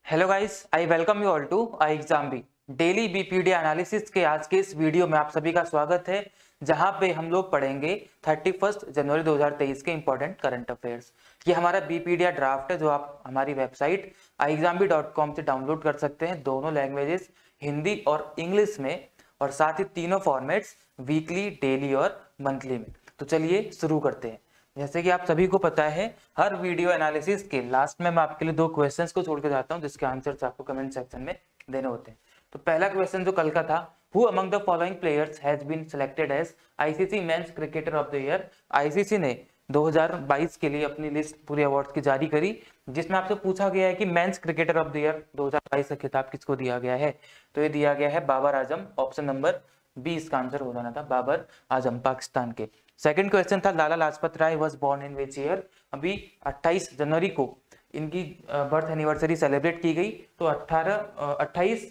Hello guys, I welcome you all to I exam B daily BPD analysis के आज के इस video में आप सभी का स्वागत है, जहां पे हम लोग पढ़ेंगे 31 जनवरी 2023 के इंपॉर्टेंट करंट अफेयर्स। ये हमारा बीपीडी ड्राफ्ट है जो आप हमारी वेबसाइट iexambi.com से डाउनलोड कर सकते हैं, दोनों लैंग्वेजेस हिंदी और इंग्लिश में, और साथ ही तीनों फॉर्मेट्स वीकली, डेली और मंथली में। तो चलिए शुरू करते हैं। जैसे कि आप सभी को पता है, हर वीडियो एनालिसिस के लास्ट में मैं आपके लिए दो क्वेश्चंस को छोड़ के जाता हूं, जिसके आंसर्स आपको कमेंट सेक्शन में देने होते हैं। तो पहला क्वेश्चन जो कल का था, who among the following players has been selected as ICC men's cricketer of the year. ICC ने 2022 के लिए अपनी लिस्ट पूरे अवार्ड्स की जारी करी, जिसमें आपसे पूछा गया है कि mains cricketer of the year 2022 का खिताब किसको दिया गया है। तो ये दिया गया है Babar Azam. Option number B इसका आंसर हो जाना था, बाबर आजम, पाकिस्तान के। सेकंड क्वेश्चन था, Lala Lajpat Rai was born in which year. अभी 28 जनवरी को इनकी बर्थ एनिवर्सरी सेलिब्रेट की गई। तो 28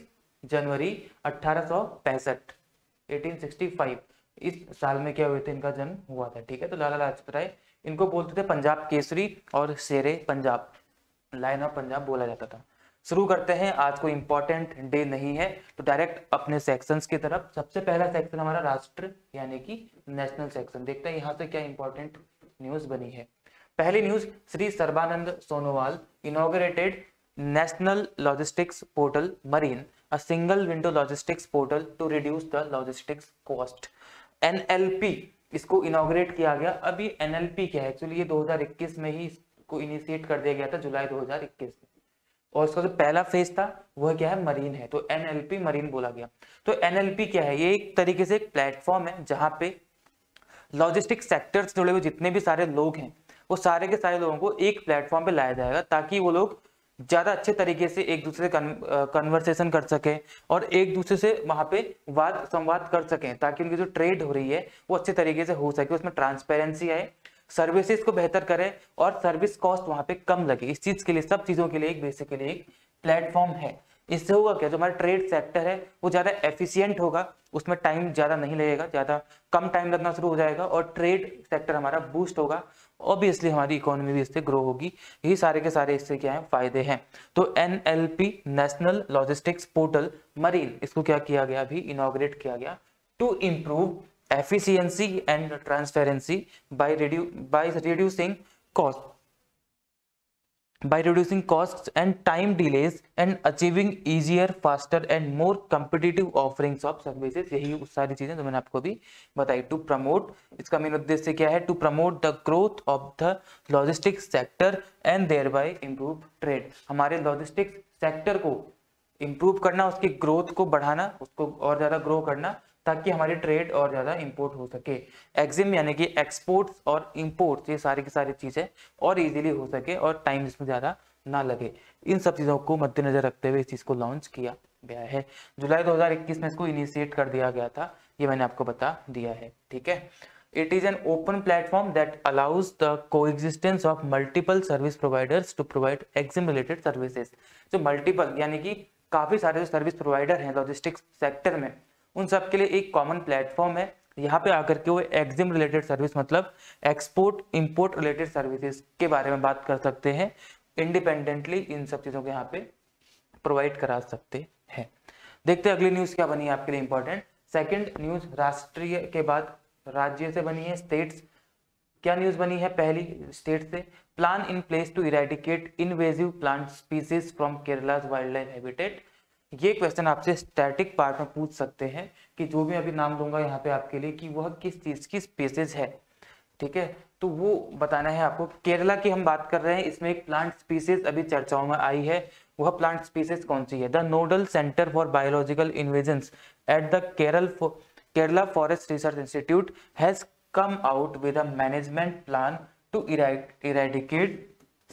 जनवरी 1865 1865 इस साल में क्या हुए थे, इनका जन्म हुआ था। ठीक है, तो लाला लाजपत राय, इनको बोलते थे पंजाब केसरी और शेरे पंजाब, लायन ऑफ पंजाब बोला जाता था। शुरू करते हैं। आज कोई इंपॉर्टेंट डे नहीं है, तो डायरेक्ट अपने सेक्शंस की तरफ। सबसे पहला सेक्शन हमारा राष्ट्र यानी कि नेशनल सेक्शन। देखते हैं यहाँ से क्या इंपॉर्टेंट न्यूज बनी है। पहली news, Shri Sarbananda Sonowal inaugurated National Logistics Portal Marine, a single window logistics portal to reduce the logistics cost. NLP इसको इनॉग्रेट किया गया। अभी एनएलपी क्या है, एक्चुअली ये 2021 में ही इसको इनिशिएट कर दिया गया था, जुलाई 2021 में। और इसका जो पहला फेज था वह क्या है, मरीन है, तो एनएलपी मरीन बोला गया। तो एनएलपी क्या है, ये एक तरीके से एक प्लेटफॉर्म है जहां पे लॉजिस्टिक सेक्टर से जुड़े हुए जितने भी सारे लोग हैं, वो सारे के सारे लोगों को एक प्लेटफॉर्म पे लाया जाएगा, ताकि वो लोग ज्यादा अच्छे तरीके से एक दूसरे से कन्वर्सेशन कर सके और एक दूसरे से वहां पे वाद संवाद कर सकें, ताकि उनकी जो ट्रेड हो रही है वो अच्छे तरीके से हो सके, उसमें ट्रांसपेरेंसी आए, सर्विसेज को बेहतर करे और सर्विस कॉस्ट वहां पे कम लगे। इस चीज के लिए, सब चीजों के लिए एक बेसिकली एक प्लेटफॉर्म है। इससे होगा क्या, जो हमारा ट्रेड सेक्टर है वो ज्यादा एफिशिएंट होगा, उसमें टाइम ज्यादा नहीं लगेगा, ज्यादा कम टाइम लगना शुरू हो जाएगा और ट्रेड सेक्टर हमारा बूस्ट होगा। ऑब्वियसली हमारी इकोनॉमी भी इससे ग्रो होगी। यही सारे के सारे इससे क्या है, फायदे हैं। तो NLP National Logistics Portal Marine, इसको क्या किया गया, अभी इनॉग्रेट किया गया, to improve efficiency and transparency by reducing costs and time delays and achieving easier, faster and more competitive offerings of services। यही सारी चीजें जो मैंने आपको भी बताई। टू प्रमोट, इसका मेन उद्देश्य क्या है, to promote the growth of the logistics sector and thereby improve trade. हमारे लॉजिस्टिक्स सेक्टर को इम्प्रूव करना, उसकी ग्रोथ को बढ़ाना, उसको और ज्यादा ग्रो करना, ताकि हमारी ट्रेड और ज्यादा इंपोर्ट हो सके। एक्सिम यानी कि एक्सपोर्ट्स और इंपोर्ट्स, ये सारी की सारी चीजें और इजीली हो सके और टाइम इसमें ज्यादा ना लगे। इन सब चीजों को मद्देनजर रखते हुए इस चीज को लॉन्च किया गया है। जुलाई 2021 में इसको इनिशिएट कर दिया गया था, ये मैंने आपको बता दिया है। ठीक है, it is an open platform that allows the coexistence of multiple service providers to provide EXIM related services. जो मल्टीपल यानी कि काफी सारे जो सर्विस प्रोवाइडर हैं लॉजिस्टिक्स सेक्टर में, उन सब के लिए एक कॉमन प्लेटफॉर्म है। यहाँ पे आकर के वो एक्सिम रिलेटेड सर्विस, मतलब एक्सपोर्ट इंपोर्ट रिलेटेड सर्विसेज के बारे में बात कर सकते हैं, इंडिपेंडेंटली इन सब चीजों को यहाँ पे प्रोवाइड करा सकते हैं। देखते हैं अगली न्यूज क्या बनी है आपके लिए इंपॉर्टेंट। सेकंड न्यूज, राष्ट्रीय के बाद राज्य से बनी है, स्टेट्स। क्या न्यूज बनी है पहली स्टेट से, plan in place to eradicate invasive plant species from Kerala's wildlife habitat. ये क्वेश्चन आपसे स्टैटिक पार्ट में पूछ सकते हैं कि जो भी अभी नाम दूंगा यहाँ पे आपके लिए कि वह किस चीज की स्पीसीज है। ठीक है, तो वो बताना है आपको। केरला की हम बात कर रहे हैं, इसमें एक प्लांट स्पीसीज अभी चर्चाओं में आई है, वह प्लांट स्पीसीज कौन सी है। The nodal centre for biological invasions at the Kerala forest research institute has come out with a management plan to eradicate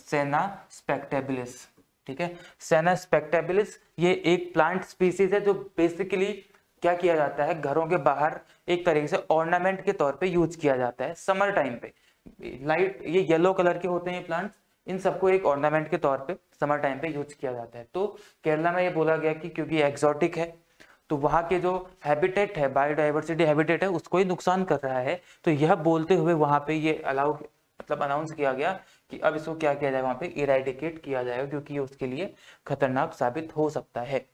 Senna spectabilis। ठीक है, Senna spectabilis ये एक प्लांट स्पीसीज है जो बेसिकली क्या किया जाता है, घरों के बाहर एक तरीके से ऑर्नामेंट के तौर पे यूज किया जाता है समर टाइम पे। लाइट ये येलो कलर के होते हैं ये प्लांट्स, इन सबको एक ऑर्नामेंट के तौर पे समर टाइम पे यूज किया जाता है। तो केरला में ये बोला गया कि क्योंकि एक्सोटिक है, तो वहां के जो हैबिटेट है, बायोडाइवर्सिटी हैबिटेट है, उसको ही नुकसान कर रहा है। तो यह बोलते हुए वहां पे ये अलाउ मतलब अनाउंस किया गया कि अब इसको क्या किया जाए, वहां पे इरेडिकेट किया जाएगा, क्योंकि ये उसके लिए खतरनाक साबित हो सकता है।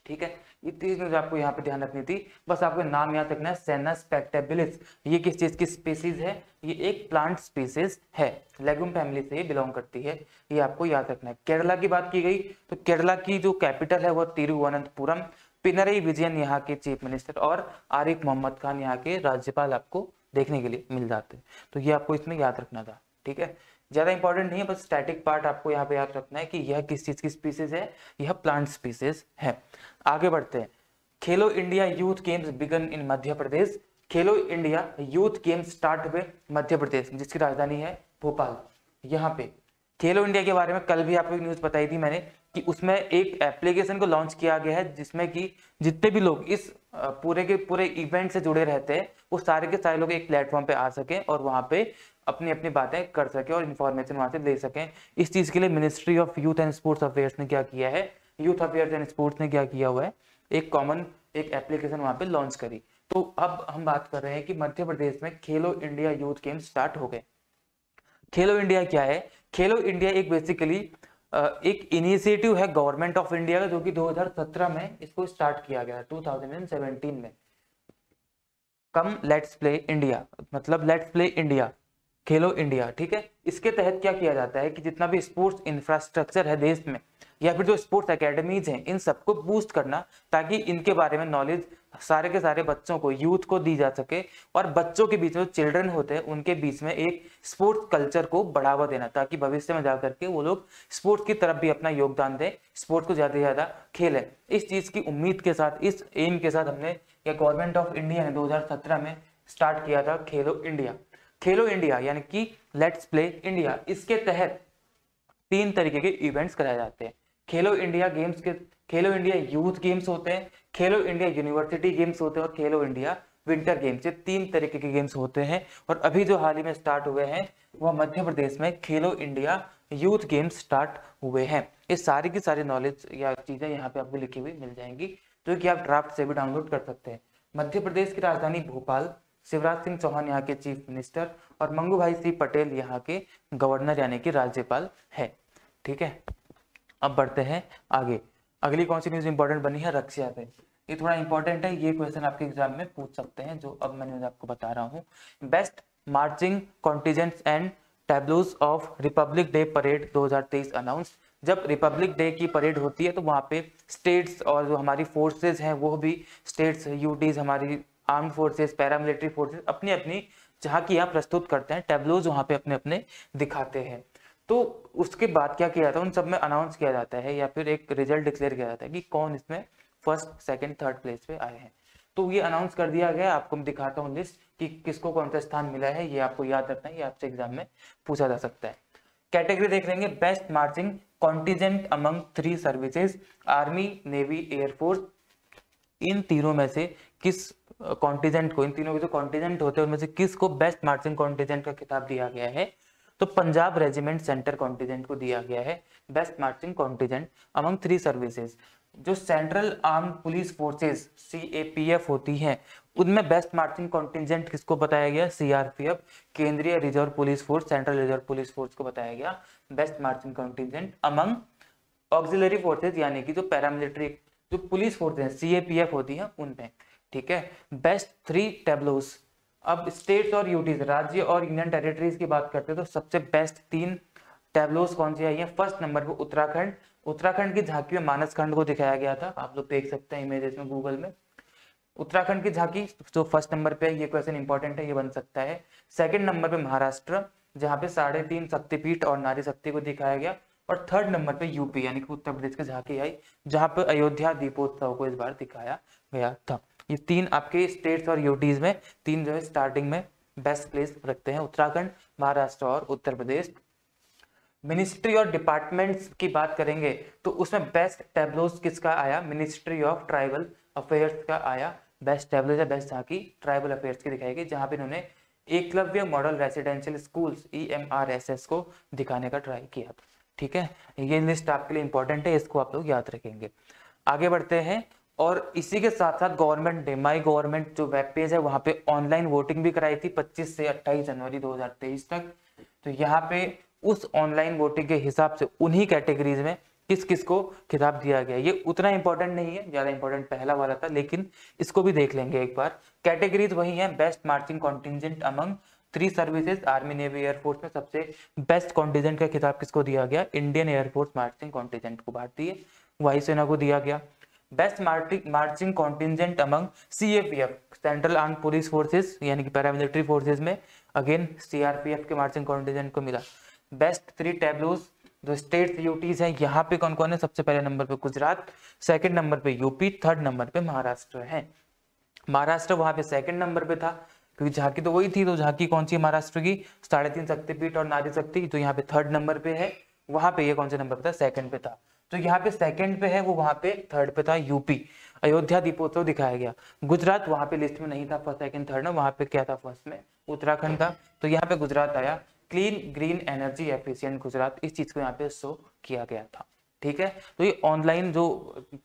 ठीक है, ये 3 न्यूज आपको यहाँ पे ध्यान रखनी थी। बस आपको नाम याद रखना है, सेना स्पेक्टेबिलिस। ये किस चीज की स्पीसीज है? ये एक प्लांट स्पीसीज है, लेगुम फैमिली से ये बिलोंग करती है, ये आपको याद रखना है। केरला की बात की गई तो केरला की जो कैपिटल है वो तिरुवनंतपुरम। पिनरई विजयन यहाँ के चीफ मिनिस्टर और आरिफ मोहम्मद खान यहाँ के राज्यपाल आपको देखने के लिए मिल जाते हैं। तो ये आपको इसमें याद रखना था। ठीक है, ज्यादा इंपॉर्टेंट नहीं है, बस स्टैटिक पार्ट आपको यहाँ पे याद रखना है कि यह किस चीज की स्पीसीज है, यह प्लांट स्पीसीज है। आगे बढ़ते हैं। खेलो इंडिया यूथ गेम्स बिगन इन मध्य प्रदेश। खेलो इंडिया यूथ गेम्स स्टार्ट हुए मध्य प्रदेश, जिसकी राजधानी है भोपाल। यहाँ पे खेलो इंडिया के बारे में कल भी आपको एक न्यूज बताई थी मैंने कि उसमें एक एप्लीकेशन को लॉन्च किया गया है, जिसमें कि जितने भी लोग इस पूरे के पूरे इवेंट से जुड़े रहते हैं वो सारे के सारे लोग एक प्लेटफॉर्म पे आ सकें और वहां पे अपनी अपनी बातें कर सके और इन्फॉर्मेशन वहां से ले सकें। इस चीज के लिए ministry of youth and sports affairs ने क्या किया है, यूथ अफेयर्स एंड स्पोर्ट्स ने क्या किया हुआ है, एक कॉमन एक एप्लीकेशन वहां पे लॉन्च करी। तो अब हम बात कर रहे हैं कि मध्य प्रदेश में खेलो इंडिया यूथ गेम्स स्टार्ट हो गए। खेलो इंडिया क्या है? खेलो इंडिया एक बेसिकली एक इनिशिएटिव है गवर्नमेंट ऑफ इंडिया का, जो कि 2017 में इसको स्टार्ट किया गया, 2017 में। कम लेट्स प्ले इंडिया, मतलब let's play India, Khelo India. ठीक है, इसके तहत क्या किया जाता है कि जितना भी स्पोर्ट्स इंफ्रास्ट्रक्चर है देश में या फिर जो स्पोर्ट्स एकेडमीज हैं, इन सबको बूस्ट करना, ताकि इनके बारे में नॉलेज सारे के सारे बच्चों को, यूथ को दी जा सके और बच्चों के बीच में जो चिल्ड्रन होते हैं उनके बीच में एक स्पोर्ट्स कल्चर को बढ़ावा देना, ताकि भविष्य में जाकर के वो लोग स्पोर्ट्स की तरफ भी अपना योगदान दें, स्पोर्ट्स को ज्यादा से ज्यादा खेलें। इस चीज की उम्मीद के साथ, इस एम के साथ हमने या गवर्नमेंट ऑफ इंडिया ने 2017 में स्टार्ट किया था खेलो इंडिया। खेलो इंडिया यानी कि लेट्स प्ले इंडिया, इसके तहत 3 तरीके के इवेंट्स कराए जाते हैं। खेलो इंडिया गेम्स के, खेलो इंडिया यूथ गेम्स होते हैं, खेलो इंडिया यूनिवर्सिटी गेम्स होते हैं और खेलो इंडिया विंटर गेम्स। ये 3 तरीके के गेम्स होते हैं और अभी जो हाल ही में स्टार्ट हुए हैं वह मध्य प्रदेश में खेलो इंडिया यूथ गेम्स स्टार्ट हुए हैं। ये सारी की सारी नॉलेज या चीजें यहाँ पे आपको लिखी हुई मिल जाएंगी, जो कि आप ड्राफ्ट से भी डाउनलोड कर सकते हैं। मध्य प्रदेश की राजधानी भोपाल, शिवराज सिंह चौहान यहाँ के चीफ मिनिस्टर और मंगू भाई सी पटेल यहाँ के गवर्नर यानी कि राज्यपाल है। ठीक है, अब बढ़ते हैं आगे। अगली कौन सी न्यूज इंपॉर्टेंट बनी है? रक्षा पे। ये थोड़ा इंपॉर्टेंट है, ये क्वेश्चन आपके एग्जाम में पूछ सकते हैं, जो अब मैंने आपको बता रहा हूँ। Best marching contingents and tableaux of Republic Day parade 2023 announce. जब रिपब्लिक डे की परेड होती है तो वहाँ पे स्टेट्स और जो हमारी फोर्सेज हैं वो भी, स्टेट्स यूटीज, हमारी आर्म्ड फोर्सेज, पैरामिलिट्री फोर्सेज अपनी अपनी जहाँ की यहाँ प्रस्तुत करते हैं, टैब्लोज वहाँ पे अपने अपने दिखाते हैं। तो उसके बाद क्या किया जाता है, उन सब में अनाउंस किया जाता है या फिर एक रिजल्ट डिक्लेयर किया जाता है कि कौन इसमें फर्स्ट, सेकंड, थर्ड प्लेस पे आए हैं। तो ये अनाउंस कर दिया गया। आपको मैं दिखाता हूँ लिस्ट कि किसको कौन सा स्थान मिला है, ये आपको याद रखना है, ये आपसे एग्जाम में पूछा जा सकता है। कैटेगरी देख लेंगे, best marching contingent among 3 services, army, navy, air force. इन तीनों में से किस कॉन्टिजेंट को, इन तीनों के जो कॉन्टिजेंट होते हैं उनमें से किसको बेस्ट मार्चिंग कॉन्टिजेंट का खिताब दिया गया है? तो पंजाब रेजिमेंट सेंटर कॉन्टिजेंट को दिया गया है best marching contingent among 3 services. जो central armed police forces CAPF होती हैं, उनमें बेस्ट मार्चिंग कॉन्टिजेंट किसको बताया गया? CRPF, केंद्रीय reserve police force, central reserve police force को बताया गया best marching contingent among auxiliary forces, यानी कि जो पैरामिलिट्री जो पुलिस फोर्सेज CAPF होती है उनमें। ठीक है, बेस्ट 3 टैब्लोज। अब स्टेट्स और यूटीज, राज्य और यूनियन टेरिटरीज की बात करते हैं तो सबसे बेस्ट 3 टैब्लोज कौन सी आई है? फर्स्ट नंबर पे उत्तराखंड। उत्तराखंड की झांकी में मानस खंड को दिखाया गया था, आप लोग देख सकते हैं इमेजेस में गूगल में। उत्तराखंड की झांकी जो फर्स्ट नंबर पे, ये क्वेश्चन इंपॉर्टेंट है, ये बन सकता है। सेकंड नंबर पे महाराष्ट्र, जहाँ पे 3.5 शक्तिपीठ और नारी शक्ति को दिखाया गया। और थर्ड नंबर पे यूपी यानी कि उत्तर प्रदेश की झांकी आई, जहाँ पे अयोध्या दीपोत्सव को इस बार दिखाया गया था। ये 3 आपके स्टेट्स और यूटीज में 3 जो है स्टार्टिंग में बेस्ट प्लेस रखते हैं, उत्तराखंड, महाराष्ट्र और उत्तर प्रदेश। मिनिस्ट्री और डिपार्टमेंट्स की बात करेंगे तो उसमें बेस्ट टैब्लोज किसका आया? मिनिस्ट्री ऑफ ट्राइबल अफेयर्स का आया बेस्ट टैब्लोज या बेस्ट झांकी ट्राइबल अफेयर्स की दिखाई गई, जहां पे इन्होंने Eklavya model residential schools EMRSS को दिखाने का ट्राई किया। ठीक है, ये लिस्ट आपके लिए इंपॉर्टेंट है, इसको आप लोग याद रखेंगे। आगे बढ़ते हैं, और इसी के साथ साथ गवर्नमेंट डे, माई गवर्नमेंट जो वेब पेज है वहां पे ऑनलाइन वोटिंग भी कराई थी 25 से 28 जनवरी 2023 तक। तो यहाँ पे उस ऑनलाइन वोटिंग के हिसाब से उन्हीं कैटेगरीज में किस किस को खिताब दिया गया। ये उतना इंपॉर्टेंट नहीं है, ज्यादा इंपॉर्टेंट पहला वाला था, लेकिन इसको भी देख लेंगे एक बार। कैटेगरीज वही है, best marching contingent among 3 services, army navy air force में सबसे बेस्ट कॉन्टिजेंट का खिताब किसको दिया गया, इंडियन एयरफोर्स मार्चिंग कॉन्टिजेंट को, भारतीय वायुसेना को दिया गया। Best marching contingent among CAPF, central arm police forces यानी कि पैरामिलिट्री फोर्सेस में अगेन CRPF के मार्चिंग कॉन्टिजेंट को मिला। बेस्ट 3 टैब्लोज जो स्टेट यूटीज हैं, यहाँ पे कौन कौन है, सबसे पहले नंबर पे गुजरात, सेकंड नंबर पे यूपी, थर्ड नंबर पे महाराष्ट्र है। महाराष्ट्र वहां पे सेकंड नंबर पे था क्योंकि झांकी तो वही थी, तो झांकी कौन सी है महाराष्ट्र की, 3.5 शक्तिपीठ और नारी शक्ति, तो यहाँ पे थर्ड नंबर पे है। वहां पे ये कौन से नंबर पे था, सेकंड पे था। तो यहाँ पे सेकंड पे है, वो वहां पे थर्ड पे था यूपी, अयोध्या दीपोत्सव दिखाया गया। गुजरात वहां पे लिस्ट में नहीं था, फर्स्ट सेकंड थर्ड में, वहां पे क्या था फर्स्ट में, उत्तराखंड था, तो यहाँ पे गुजरात आया। Clean green energy efficient Gujarat, इस चीज को यहाँ पे शो किया गया था। ठीक है, तो ये ऑनलाइन जो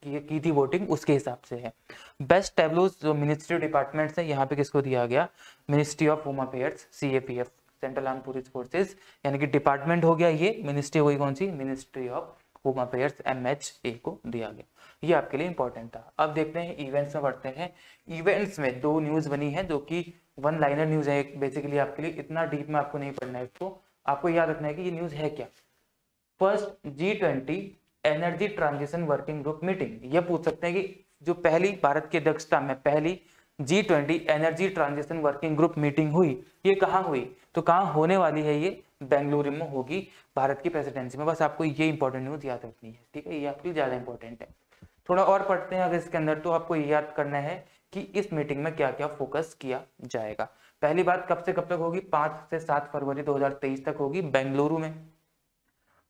की थी वोटिंग उसके हिसाब से है। बेस्ट टैब्लोज जो मिनिस्ट्री डिपार्टमेंट्स है, यहाँ पे किसको दिया गया, ministry of home affairs CAPF, central arm police forces, यानी कि डिपार्टमेंट हो गया ये, मिनिस्ट्री हुई कौन सी, ministry of home affairs MHA को दिया गया। ये आपके लिए इंपॉर्टेंट था। अब देखते हैं इवेंट्स में बढ़ते हैं। इवेंट्स में 2 न्यूज बनी है जो कि वन लाइनर न्यूज है बेसिकली, आपके लिए इतना डीप में आपको नहीं पढ़ना है इसको, आपको याद रखना है कि ये न्यूज है क्या। First G20 energy transition working group meeting, ये पूछ सकते हैं कि जो पहली भारत की अध्यक्षता में पहली G20 energy transition working group meeting हुई, ये कहाँ हुई, तो कहाँ होने वाली है, ये बेंगलुरु में होगी भारत की प्रेसिडेंसी में। बस आपको ये इंपॉर्टेंट न्यूज याद रखनी है, ठीक है, ये आपके लिए ज्यादा इंपॉर्टेंट है। थोड़ा और पढ़ते हैं अगर इसके अंदर, तो आपको ये याद करना है कि इस मीटिंग में क्या क्या फोकस किया जाएगा। पहली बात कब से कब तक होगी, 5 से 7 फरवरी 2023 तक होगी बेंगलुरु में।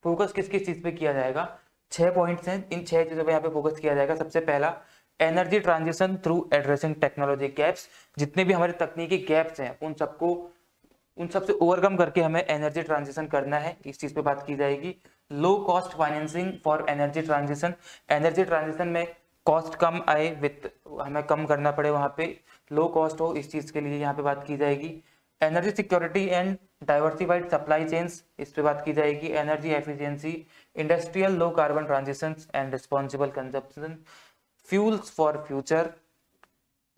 फोकस किस किस चीज पे किया जाएगा, 6 पॉइंट्स हैं, इन 6 चीजों पे यहाँ पे फोकस किया जाएगा। सबसे पहला energy transition through addressing technology gaps, जितने भी हमारे तकनीकी गैप्स हैं उन सबसे ओवरकम करके हमें एनर्जी ट्रांजिशन करना है, इस चीज पे बात की जाएगी। Low cost financing for energy transition, energy transition में कॉस्ट कम आए, वित्त हमें कम करना पड़े, वहां पे लो कॉस्ट हो, इस चीज के लिए यहाँ पे बात की जाएगी। Energy security and diversified supply chains, इस पे बात की जाएगी। Energy efficiency, industrial low carbon transition and responsible consumption, fuels for future,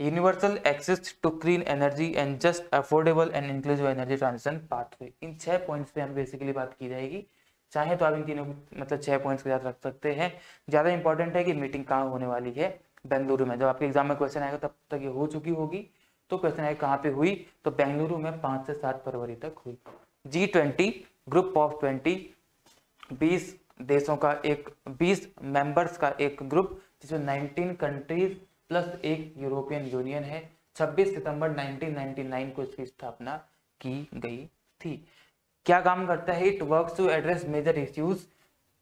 universal access to clean energy and just affordable and inclusive energy transition pathway. इन 6 points पे हम basically बात की जाएगी। चाहे तो आप इन तीनों मतलब 6 पॉइंट्स को याद रख सकते हैं। ज्यादा इंपॉर्टेंट है कि मीटिंग कहाँ होने वाली है, बेंगलुरु में। जब आपके एग्जाम में क्वेश्चन आएगा तब तक ये हो चुकी होगी, तो क्वेश्चन आएगा कहाँ पे हुई, तो बेंगलुरु में 5 से 7 फरवरी तक हुई। G20 ग्रुप ऑफ 20 देशों का एक 20 मेंबर्स का एक ग्रुप, जिसमें 19 कंट्रीज प्लस एक यूरोपियन यूनियन है। 26 सितंबर 1999 को इसकी स्थापना की गई थी। क्या काम करता है, it works to address major issues,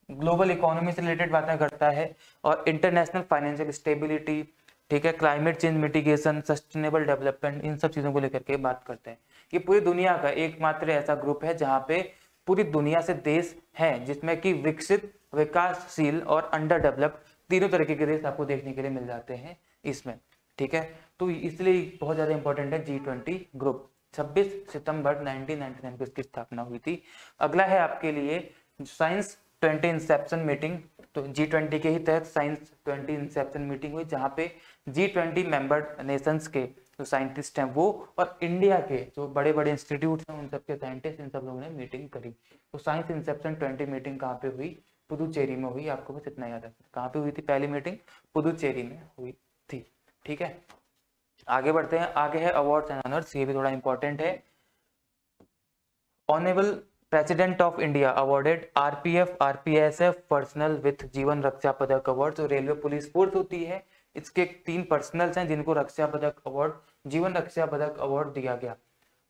global economy से रिलेटेड बातें करता है, और इंटरनेशनल फाइनेंशियल स्टेबिलिटी, ठीक है, climate change mitigation, sustainable development, इन सब चीजों को लेकर के बात करते हैं। ये पूरी दुनिया का एकमात्र ऐसा ग्रुप है जहां पे पूरी दुनिया से देश हैं, जिसमें कि विकसित, विकासशील और अंडर डेवलप्ड तीनों तरीके के देश आपको देखने के लिए मिल जाते हैं इसमें, ठीक है। तो इसलिए बहुत ज्यादा इंपॉर्टेंट है G20 ग्रुप। 26 सितंबर 1999 को इसकी स्थापना हुई थी। अगला है आपके लिए साइंस 20 इंसेप्शन मीटिंग। तो G20 के ही तहत साइंस 20 इंसेप्शन मीटिंग हुई, जहां पे G20 मेंबर नेशंस के जो साइंटिस्ट हैं वो, और इंडिया के जो बड़े बड़े इंस्टीट्यूट हैं उन सबके साइंटिस्ट, इन सब लोगों ने मीटिंग करी। तो साइंस इंसेप्शन 20 मीटिंग कहाँ पे हुई, पुदुचेरी में हुई। आपको बस इतना याद रखना, कहाँ पे हुई थी पहली मीटिंग, पुदुचेरी में हुई थी, ठीक है। आगे बढ़ते हैं, आगे है अवार्ड्स एंड ऑनर्स, ये भी थोड़ा इंपॉर्टेंट है। Honourable president of India awarded RPF RPSF personal with जीवन रक्षा पदक अवार्ड। जो रेलवे पुलिस फोर्स होती है, इसके 3 पर्सनल्स हैं जिनको रक्षा पदक अवार्ड, जीवन रक्षा पदक अवार्ड दिया गया।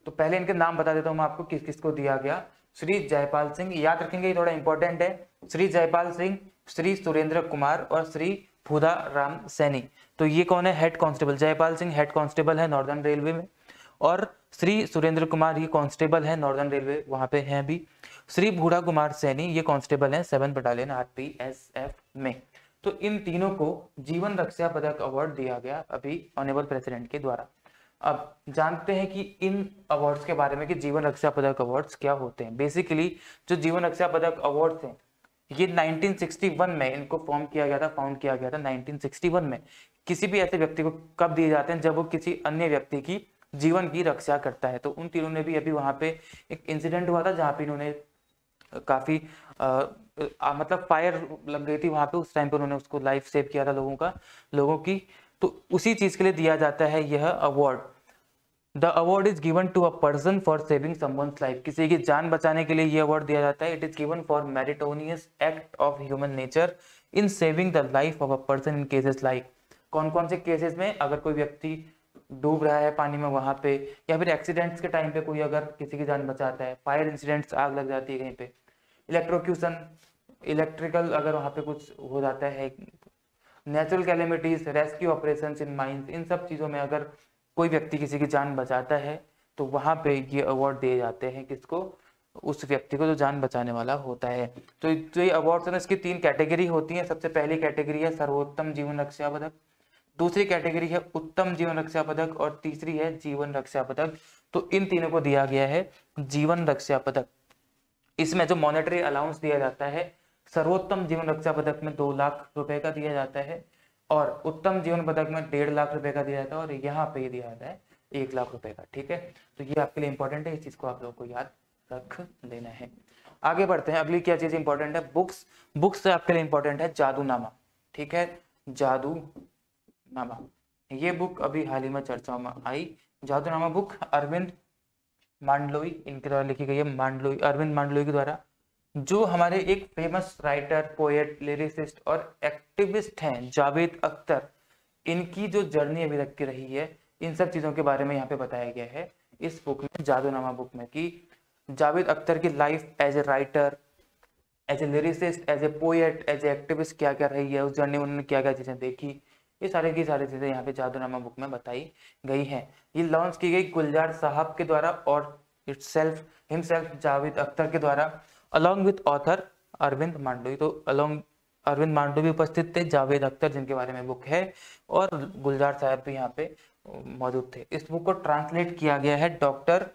तो पहले इनके नाम बता देता हूँ मैं आपको, किस किस को दिया गया। श्री जयपाल सिंह, याद रखेंगे, ये थोड़ा इंपॉर्टेंट है। श्री जयपाल सिंह, श्री सुरेंद्र कुमार और श्री भूदा राम सैनी। तो ये कौन है, head constable. Jaipal Singh head constable है नॉर्दर्न रेलवे में, और श्री सुरेंद्र कुमार ये कांस्टेबल है नॉर्दर्न रेलवे, वहां पे हैं भी। श्री भूरा कुमार सैनी ये कांस्टेबल हैं 7 बटालियन RPSF में। तो इन तीनों को जीवन रक्षा पदक अवार्ड दिया गया अभी ऑनरेबल प्रेसिडेंट के द्वारा। अब जानते हैं कि इन अवार्ड्स के बारे में कि जीवन रक्षा पदक अवार्ड्स क्या होते हैं। बेसिकली जो जीवन रक्षा पदक अवार्ड्स हैं ये 1961 में इनको फाउंड किया गया था 1961 में। किसी भी ऐसे व्यक्ति को कब दिए जाते हैं, जब वो किसी अन्य व्यक्ति की जीवन की रक्षा करता है। तो उन तीनों ने भी अभी वहां पे एक इंसिडेंट हुआ था जहाँ पे इन्होंने काफी मतलब फायर लग गई थी वहां पे, उस टाइम पे उन्होंने उसको लाइफ सेव किया था लोगों की। तो उसी चीज के लिए दिया जाता है यह award. The award is given to a person for saving someone's life. किसी की जान बचाने के लिए यह अवार्ड दिया जाता है। It is given for meritorious act of human nature in saving the life of a person in cases like. कौन कौन से केसेस में, अगर कोई व्यक्ति डूब रहा है पानी में वहां पे, या फिर एक्सीडेंट्स के टाइम पे कोई अगर किसी की जान बचाता है, फायर इंसिडेंट्स, आग लग जाती है कहीं पे, इलेक्ट्रोक्यूशन, इलेक्ट्रिकल अगर वहां पे कुछ हो जाता है, natural calamities, rescue operations in mines, इन सब चीजों में अगर कोई व्यक्ति किसी की जान बचाता है तो वहां पे ये अवार्ड दिए जाते हैं। किसको? उस व्यक्ति को जो जान बचाने वाला होता है। तो ये अवार्ड्स है इसकी 3 कैटेगरी होती है। सबसे पहली कैटेगरी है सर्वोत्तम जीवन रक्षा पदक, दूसरी कैटेगरी है उत्तम जीवन रक्षा पदक और तीसरी है जीवन रक्षा पदक। तो इन तीनों को दिया गया है जीवन रक्षा पदक। इसमें जो मॉनेटरी अलाउंस दिया जाता है, सर्वोत्तम जीवन रक्षा पदक में 2 लाख रुपए का दिया जाता है और उत्तम जीवन पदक में 1.5 लाख रुपए का दिया जाता है और यहाँ पे दिया जाता है 1 लाख रुपए का। ठीक है, तो ये आपके लिए इंपॉर्टेंट है, इस चीज को आप लोगों को याद रख लेना है। आगे बढ़ते हैं, अगली क्या चीज इंपॉर्टेंट है? बुक्स से आपके लिए इंपॉर्टेंट है जादूनामा। ठीक है, जादूनामा, ये बुक अभी हाल ही में चर्चा में आई। जादूनामा बुक अरविंद मांडलोई इनके द्वारा लिखी गई है, अरविंद मांडलोई के द्वारा, जो हमारे एक फेमस राइटर, पोएट, लिरिसिस्ट और एक्टिविस्ट हैं जावेद अख्तर। इनकी जो जर्नी अभी तक की रही है, इन सब चीजों के बारे में यहाँ पे बताया गया है इस बुक में, जादूनामा बुक में, कि जावेद अख्तर की life as a writer, as a lyricist, as a poet, as a activist क्या क्या रही है, उस जर्नी में उन्होंने क्या क्या चीजें देखी, ये सारी की सारी चीजें यहाँ पे जादूनामा बुक में बताई गई हैं। ये लॉन्च की गई गुलजार साहब के द्वारा और हिमसेल्फ जावेद अख्तर के द्वारा, along with author Arvind Mandloi. तो अलॉन्ग अरविंद मांडलोई भी उपस्थित थे, जावेद अख्तर जिनके बारे में बुक है, और गुलजार साहब भी यहाँ पे मौजूद थे। इस बुक को ट्रांसलेट किया गया है डॉक्टर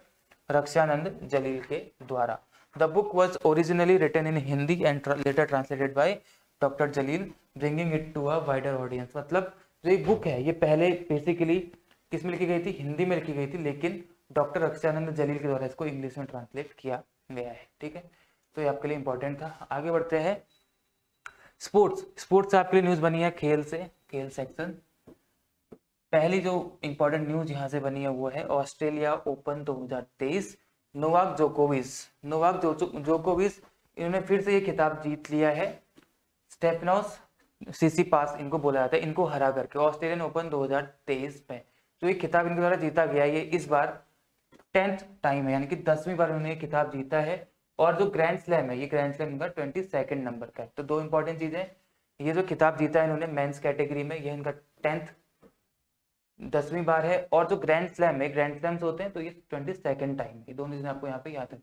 रक्षानंद जलील के द्वारा। The book was originally written in Hindi and later translated by doctor Jalil, bringing it to a wider audience. मतलब जो ये बुक है ये पहले बेसिकली किस में लिखी गई थी? हिंदी में लिखी गई थी, लेकिन डॉक्टर रक्षानंद जलील के द्वारा इसको इंग्लिश में ट्रांसलेट किया गया है। ठीक है, तो ये आपके लिए इंपॉर्टेंट था। आगे बढ़ते हैं, स्पोर्ट्स से आपके लिए न्यूज बनी है खेल से, खेल सेक्शन। पहली जो इंपॉर्टेंट न्यूज यहाँ से बनी है वो है ऑस्ट्रेलिया ओपन 2023। नोवाक जोकोविच इन्होंने फिर से ये खिताब जीत लिया है। स्टेफनोस सिसिपास इनको बोला जाता है, इनको हरा करके ऑस्ट्रेलियन ओपन 2023 में जो ये खिताब इनके द्वारा जीता गया, ये इस बार 10th टाइम है, यानी कि 10वीं बार उन्होंने खिताब जीता है। और जो ग्रैंड स्लैम है, ये ग्रैंड स्लैम इनका 22 नंबर का है। तो 2 इंपॉर्टेंट चीजें, ये जो खिताब जीता है इन्होंने मेंस कैटेगरी में, ये इनका 10वीं बार है। और जो ग्रैंड स्लैम है, ग्रैंड स्लैम्स होते हैं तो ये 22 टाइम, ये दोनों चीजें आपको यहाँ पे याद रखनी।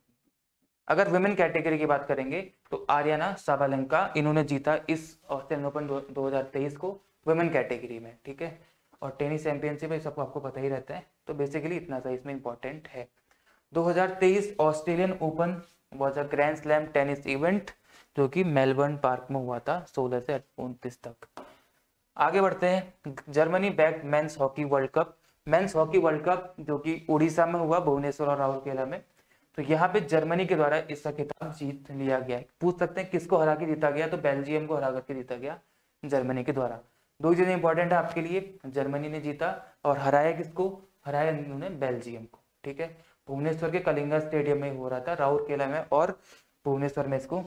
अगर वुमेन कैटेगरी की बात करेंगे तो आर्याना साबालेंका इन्होंने जीता इस ऑस्ट्रेलियन ओपन 2023 को वुमेन कैटेगरी में। ठीक है, और टेनिस चैंपियनशिप है, सबको आपको पता ही रहता है। तो बेसिकली इतना सा इसमें इंपॉर्टेंट है। 2023 Australian open was a grand slam tennis event जो कि मेलबर्न पार्क में हुआ था 16 से 29 तक। आगे बढ़ते हैं, Germany back men's hockey world cup. Men's hockey world cup जो कि उड़ीसा में हुआ, भुवनेश्वर और राउरकेला में। तो यहाँ पे जर्मनी के द्वारा इसका खिताब जीत लिया गया है। पूछ सकते हैं किसको हरा के जीता गया, तो बेल्जियम को हरा करके जीता गया जर्मनी के द्वारा। 2 चीजें इंपॉर्टेंट है आपके लिए, जर्मनी ने जीता और हराया किसको? हराया इन्होंने बेल्जियम को। ठीक है, भुवनेश्वर के कलिंगा स्टेडियम में हो रहा था, राउरकेला में और भुवनेश्वर में इसको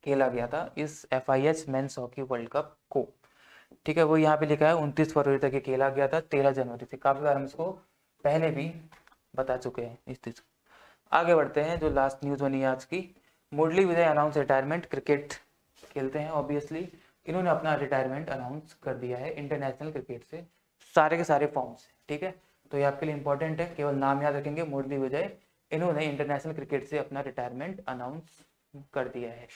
खेला गया था, इस FIH men's hockey world cup को। ठीक है, वो यहाँ पे लिखा है 29 फरवरी तक ये खेला गया था, 13 जनवरी से। काफी बार हम इसको पहले भी बता चुके हैं इस चीज। आगे बढ़ते हैं, जो लास्ट न्यूज बनी है आज की, Murali Vijay announce retirement. Cricket खेलते हैं ऑब्वियसली, इन्होंने अपना रिटायरमेंट अनाउंस कर दिया है इंटरनेशनल क्रिकेट से, सारे के सारे फॉर्म से। ठीक है, तो ये आपके लिए इंपॉर्टेंट है, केवल नाम याद रखेंगे, मुरली विजय, इन्होंने इंटरनेशनल क्रिकेट से अपना रिटायरमेंट अनाउंस कर दिया है।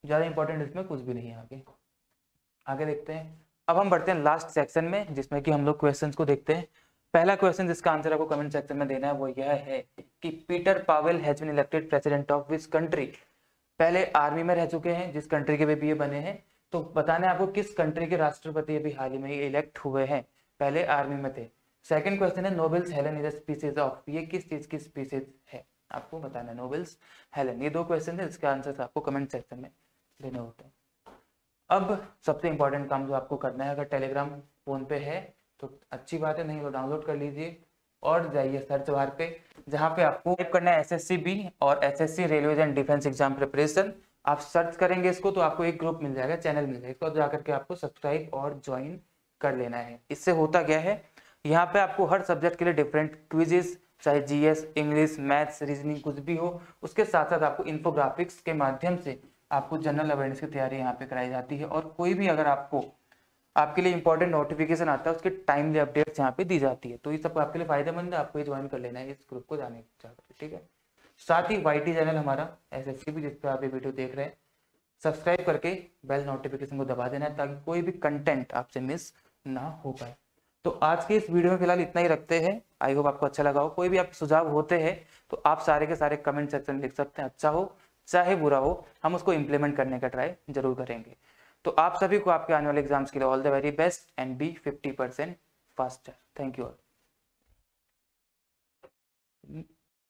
ज्यादा इंपॉर्टेंट इसमें कुछ भी नहीं है। आगे देखते हैं, अब हम बढ़ते हैं लास्ट सेक्शन में, जिसमें कि हम लोग क्वेश्चंस को देखते हैं। पहला क्वेश्चन जिसका आंसर आपको कमेंट सेक्शन में देना है वो यह है कि Peter Pavel has been elected president of which country. पहले आर्मी में रह चुके हैं, जिस कंट्री के भी ये बने हैं, तो बताना है आपको किस कंट्री के राष्ट्रपति अभी हाल ही में इलेक्ट हुए हैं, पहले आर्मी में थे। सेकंड क्वेश्चन है nobles Helen is a species of, ये किस चीज की स्पीसीज है, आपको बताना है नोबेल्स हेलन। ये दो क्वेश्चन है जिसके आंसर आपको कमेंट सेक्शन में देने होते हैं। अब सबसे इंपॉर्टेंट काम जो आपको करना है, अगर टेलीग्राम फोन पे है तो अच्छी बात है, नहीं तो डाउनलोड कर लीजिए और जाइए सर्च बार पे, जहाँ पे आपको टाइप करना है SSCB और SSC railways and defence exam preparation. आप सर्च करेंगे इसको तो आपको एक ग्रुप मिल जाएगा, चैनल मिल जाएगा, तो जाकर के आपको सब्सक्राइब और ज्वाइन कर लेना है। इससे होता क्या है, यहाँ पे आपको हर सब्जेक्ट के लिए डिफरेंट क्विजेस, चाहे GS, इंग्लिश, मैथ्स, रीजनिंग कुछ भी हो, उसके साथ साथ आपको इन्फोग्राफिक्स के माध्यम से आपको जनरल अवेयरनेस की तैयारी यहाँ पे कराई जाती है। और कोई भी अगर आपको आपके लिए इंपॉर्टेंट नोटिफिकेशन आता है उसके टाइमली अपडेट्स यहाँ पे दी जाती है। तो ये सब आपके लिए फायदेमंद है, आपको ये ज्वाइन कर लेना है इस ग्रुप को जाने जाकर, ठीक है। साथ ही YT चैनल हमारा SSC भी, जिस पे आप ये वीडियो देख रहे हैं, सब्सक्राइब करके बेल नोटिफिकेशन को दबा देना है ताकि कोई भी कंटेंट आपसे मिस ना हो पाए। तो आज के इस वीडियो में फिलहाल इतना ही रखते हैं। आई होप आपको अच्छा लगा हो। कोई भी आपके सुझाव होते हैं तो आप सारे के सारे कमेंट सेक्शन में लिख सकते हैं, अच्छा हो चाहे बुरा हो, हम उसको इम्प्लीमेंट करने का ट्राई जरूर करेंगे। तो आप सभी को आपके आने वाले एग्जाम्स के लिए all the very best and be 50% faster. Thank you all.